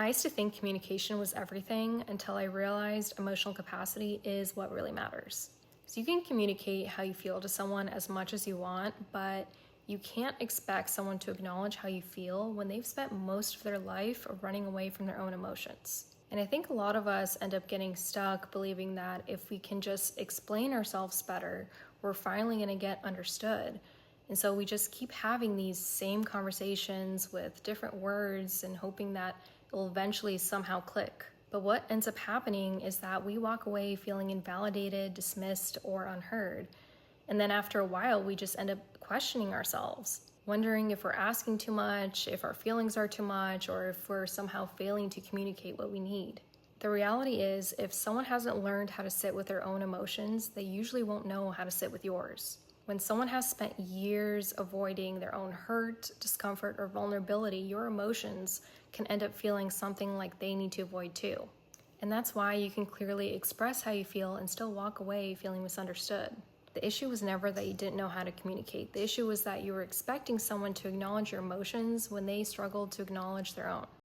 used to think communication was everything until I realized emotional capacity is what really matters. So you can communicate how you feel to someone as much as you want, but you can't expect someone to acknowledge how you feel when they've spent most of their life running away from their own emotions. And I think a lot of us end up getting stuck believing that if we can just explain ourselves better, we're finally going to get understood. And so we just keep having these same conversations with different words and hoping that it will eventually somehow click. But what ends up happening is that we walk away feeling invalidated, dismissed, or unheard. And then after a while, we just end up questioning ourselves, wondering if we're asking too much, if our feelings are too much, or if we're somehow failing to communicate what we need. The reality is, if someone hasn't learned how to sit with their own emotions, they usually won't know how to sit with yours. When someone has spent years avoiding their own hurt, discomfort, or vulnerability, your emotions can end up feeling something like they need to avoid too. And that's why you can clearly express how you feel and still walk away feeling misunderstood. The issue was never that you didn't know how to communicate. The issue was that you were expecting someone to acknowledge your emotions when they struggled to acknowledge their own.